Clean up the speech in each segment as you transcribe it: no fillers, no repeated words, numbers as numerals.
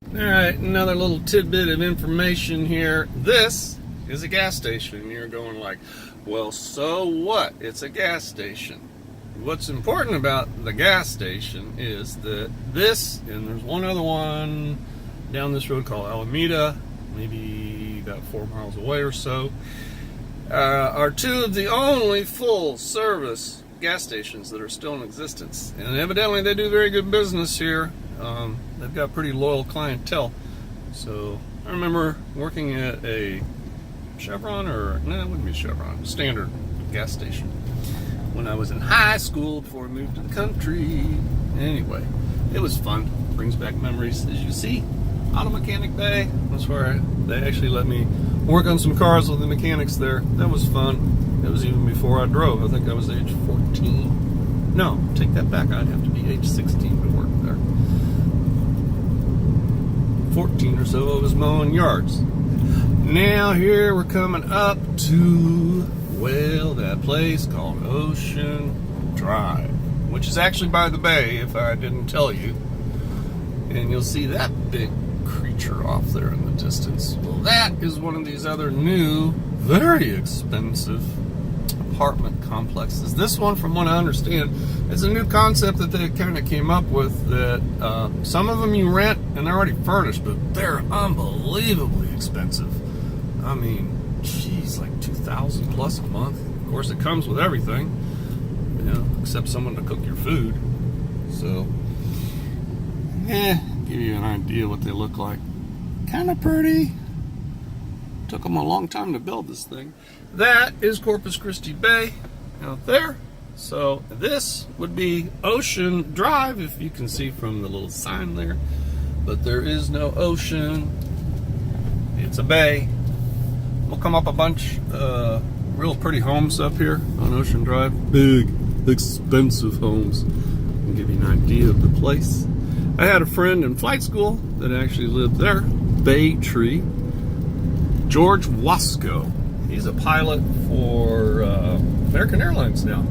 Alright, another little tidbit of information here. This is a gas station. You're going like, well, so what? It's a gas station. What's important about the gas station is that this, and there's one other one down this road called Alameda, maybe about 4 miles away or so, are two of the only full service gas stations that are still in existence. And evidently they do very good business here. They've got pretty loyal clientele. So I remember working at a Chevron, or no, it wouldn't be Chevron, Standard gas station when I was in high school before I moved to the country. Anyway, it was fun. Brings back memories. As you see, Auto Mechanic Bay. That's where they actually let me work on some cars with the mechanics there. That was fun. It was even before I drove. I think I was age 14. No, take that back. I'd have to be age 16 to work there. 14 or so, I was mowing yards. Now here we're coming up to, well, that place called Ocean Drive, which is actually by the bay, if I didn't tell you. And you'll see that big creature off there in the distance. Well, that is one of these other new, very expensive apartment complexes. This one, from what I understand, is a new concept that they kind of came up with, that some of them you rent and they're already furnished, but they're unbelievably expensive. I mean, geez, like $2,000 plus a month. Of course, it comes with everything, you know, except someone to cook your food. So, give you an idea what they look like. Kind of pretty. Took them a long time to build this thing. That is Corpus Christi Bay out there. So this would be Ocean Drive, if you can see from the little sign there. But there is no ocean. It's a bay. We'll come up a bunch real pretty homes up here on Ocean Drive. Big, expensive homes. I'll give you an idea of the place. I had a friend in flight school that actually lived there. Bay Tree. George Wasco. He's a pilot for American Airlines now.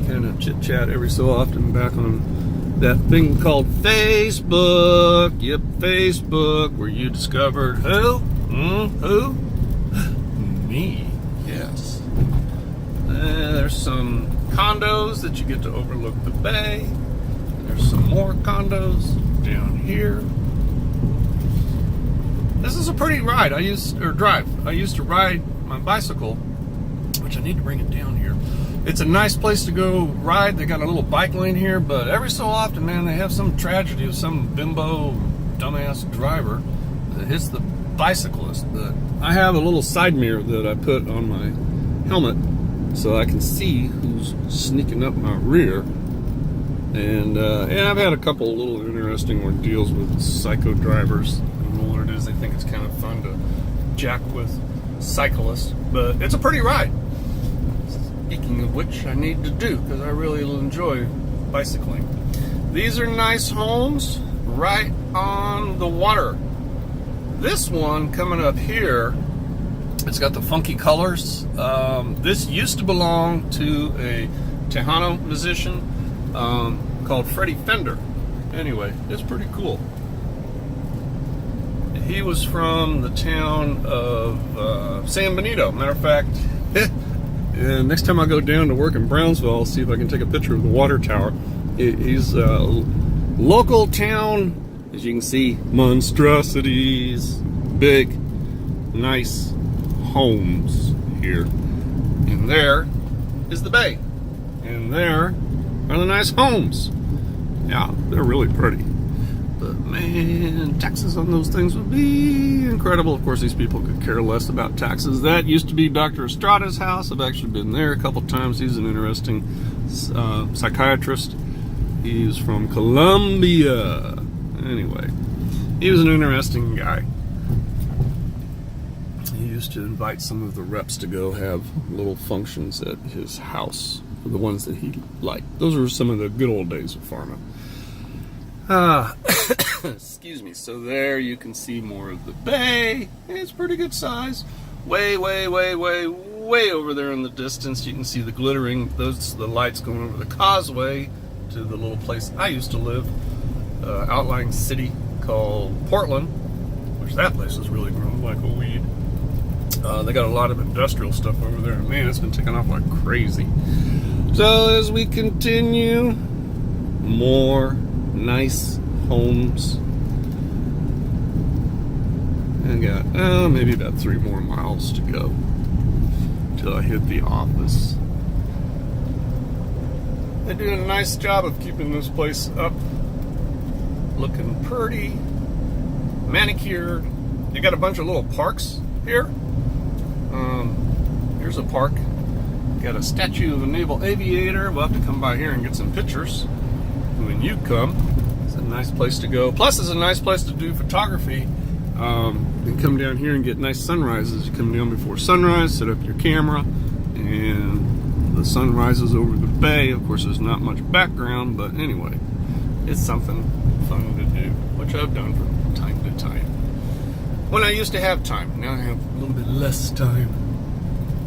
Kind of chit chat every so often back on that thing called Facebook. Yep, Facebook, where you discovered who? Who? Me. Yes. There's some condos that you get to overlook the bay. There's some more condos down here. This is a pretty ride. I used to ride my bicycle, which I need to bring it down here. It's a nice place to go ride. They got a little bike lane here, but every so often, man, they have some tragedy of some bimbo, dumbass driver that hits the bicyclist. But I have a little side mirror that I put on my helmet so I can see who's sneaking up my rear. And yeah, I've had a couple little interesting ordeals with psycho drivers. They think it's kind of fun to jack with cyclists, but it's a pretty ride. Speaking of which, I need to do, because I really enjoy bicycling. These are nice homes right on the water. This one coming up here, it's got the funky colors. This used to belong to a Tejano musician called Freddie Fender. Anyway, it's pretty cool. He was from the town of San Benito. Matter of fact, next time I go down to work in Brownsville, I'll see if I can take a picture of the water tower. He's a local town, as you can see, monstrosities, big, nice homes here. And there is the bay. And there are the nice homes. Yeah, they're really pretty. But man, taxes on those things would be incredible. Of course, these people could care less about taxes. That used to be Dr. Estrada's house. I've actually been there a couple times. He's an interesting psychiatrist. He's from Colombia. Anyway, he was an interesting guy. He used to invite some of the reps to go have little functions at his house, the ones that he liked. Those were some of the good old days of pharma. Excuse me. So there you can see more of the bay. It's pretty good size. Way over there in the distance, you can see the glittering. Those are the lights going over the causeway to the little place I used to live, outlying city called Portland, which that place is really growing like a weed. They got a lot of industrial stuff over there. Man, it's been taking off like crazy. So as we continue, more nice homes. And got maybe about 3 more miles to go till I hit the office. They do a nice job of keeping this place up, looking pretty, manicured. They got a bunch of little parks here. Here's a park. Got a statue of a naval aviator. We'll have to come by here and get some pictures when you come. It's a nice place to go. Plus, it's a nice place to do photography. And come down here and get nice sunrises. You come down before sunrise, set up your camera, and the sun rises over the bay. Of course, there's not much background, but anyway, it's something fun to do, which I've done from time to time. When I used to have time, now I have a little bit less time.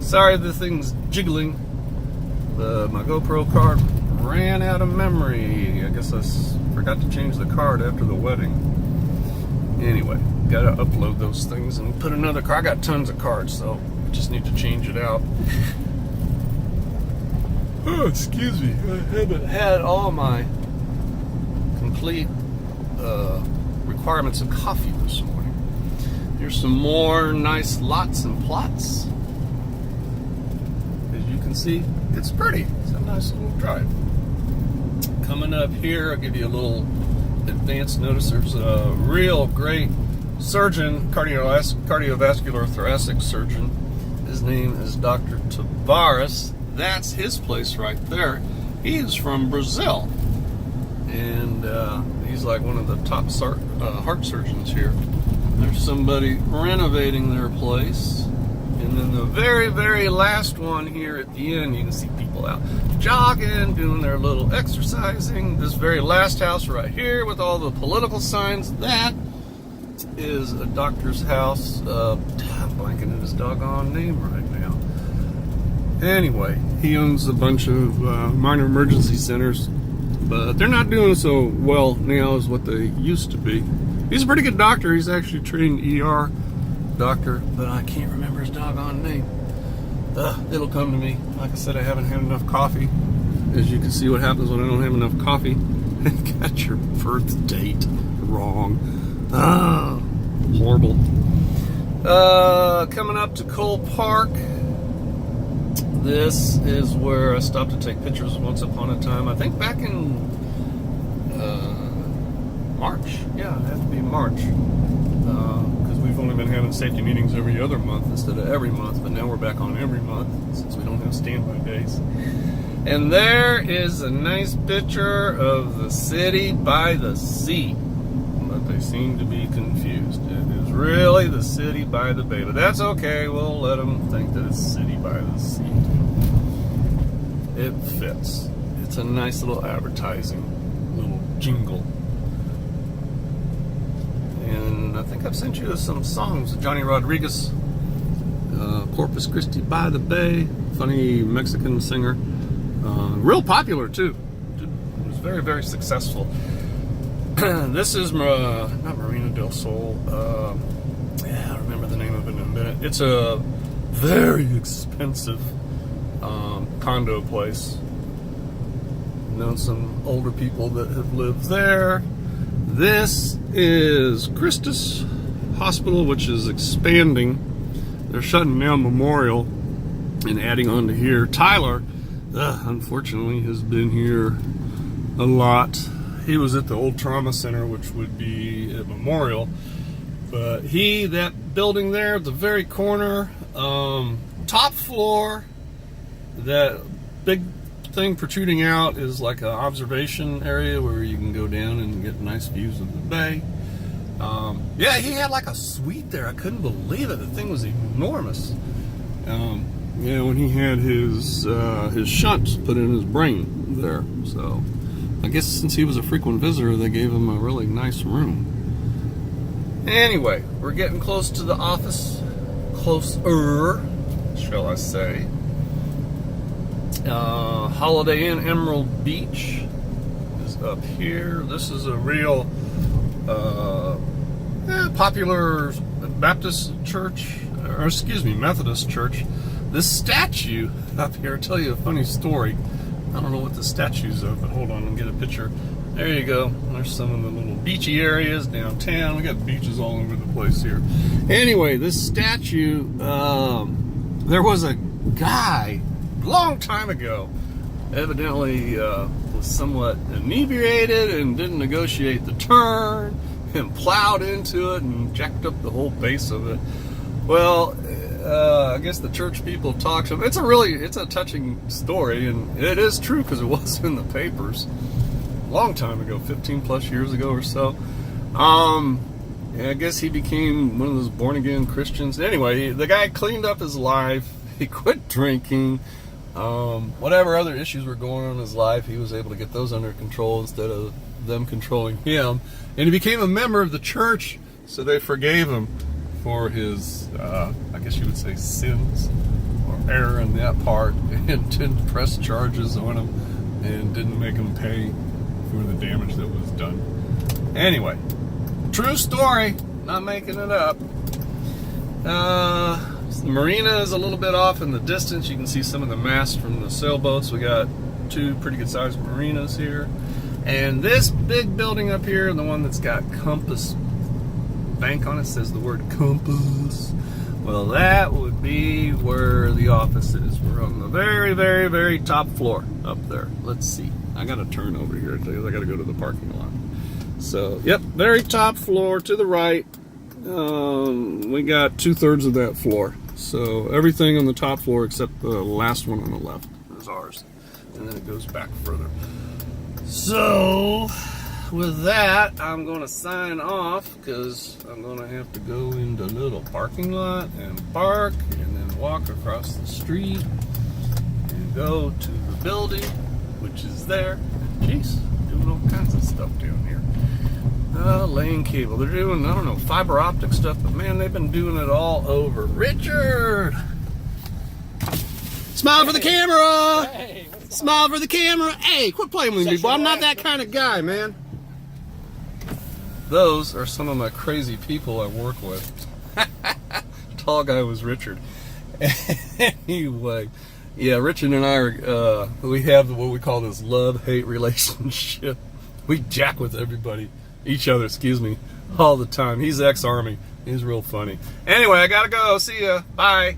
Sorry, the thing's jiggling. My GoPro card ran out of memory. I guess I forgot to change the card after the wedding. Anyway, gotta upload those things and put another card. I got tons of cards, so I just need to change it out. Oh, excuse me. I haven't had all my complete requirements of coffee this morning. Here's some more nice lots and plots. As you can see, it's pretty. It's a nice little drive. Coming up here, I'll give you a little advance notice. There's a real great surgeon, cardiovascular thoracic surgeon. His name is Dr. Tavares. That's his place right there. He is from Brazil, and he's like one of the top heart surgeons here. There's somebody renovating their place. And then the very, very last one here at the end, you can see people out jogging, doing their little exercising. This very last house right here with all the political signs, that is a doctor's house. I'm blanking on his doggone name right now. Anyway, he owns a bunch of minor emergency centers, but they're not doing so well now as what they used to be. He's a pretty good doctor. He's actually trained ER doctor, but I can't remember his doggone name. It'll come to me. Like I said, I haven't had enough coffee. As you can see what happens when I don't have enough coffee. Got your birth date wrong. Horrible. Coming up to Cole Park. This is where I stopped to take pictures once upon a time. I think back in March. Yeah, it had to be March. Because we've only been having safety meetings every other month instead of every month, but now we're back on every month since we don't have standby days. And there is a nice picture of the city by the sea, but they seem to be confused. It is really the city by the bay, but that's okay. We'll let them think that it's city by the sea. It fits. It's a nice little advertising, little jingle. And I think I've sent you some songs. Johnny Rodriguez, Corpus Christi by the Bay, funny Mexican singer. Real popular too. It was very, very successful. This is not Marina del Sol. I'll remember the name of it in a minute. It's a very expensive condo place. Known some older people that have lived there. This is Christus Hospital, which is expanding. They're shutting down Memorial and adding on to here. Tyler, unfortunately, has been here a lot. He was at the old trauma center, which would be at Memorial. But that building there at the very corner, top floor, that big thing protruding out is like an observation area where you can go down and get nice views of the bay. Yeah, he had like a suite there. I couldn't believe it. The thing was enormous. Yeah, when he had his shunts put in his brain there. So I guess since he was a frequent visitor, they gave him a really nice room. Anyway, we're getting close to the office. Closer, shall I say. Holiday Inn Emerald Beach is up here. This is a real popular Baptist church, or excuse me, Methodist church. This statue up here, I'll tell you a funny story. I don't know what the statue's of, but hold on, I'll get a picture. There you go. There's some of the little beachy areas downtown. We got beaches all over the place here. Anyway, this statue, there was a guy a long time ago, evidently was somewhat inebriated and didn't negotiate the turn and plowed into it and jacked up the whole base of it. Well, I guess the church people talked to him. It's a touching story, and it is true because it was in the papers a long time ago, 15 plus years ago or so. I guess he became one of those born-again Christians. Anyway, the guy cleaned up his life. He quit drinking. Whatever other issues were going on in his life, he was able to get those under control instead of them controlling him. And he became a member of the church, so they forgave him for his, I guess you would say, sins or error in that part, and didn't press charges on him and didn't make him pay for the damage that was done. Anyway, true story, not making it up. The marina is a little bit off in the distance. You can see some of the masts from the sailboats. We got two pretty good sized marinas here. And this big building up here, the one that's got Compass Bank on it, says the word compass. Well, that would be where the office is. We're on the very, very, very top floor up there. Let's see. I got to turn over here because I got to go to the parking lot. So, yep, very top floor to the right. We got 2/3 of that floor. So everything on the top floor except the last one on the left is ours. And then it goes back further. So with that, I'm going to sign off because I'm going to have to go into a little parking lot and park and then walk across the street and go to the building, which is there. Jeez, doing all kinds of stuff down here. Laying cable. They're doing, I don't know, fiber optic stuff, but man, they've been doing it all over. Richard! Smile for the camera! Hey, Smile for the camera! Hey, quit playing with me, boy. I'm not that kind of guy, man. Those are some of my crazy people I work with. Tall guy was Richard. Anyway, yeah, Richard and I are, we have what we call this love-hate relationship. We jack with everybody. Each other, excuse me, all the time. He's ex-Army. He's real funny. Anyway, I gotta go. See ya. Bye.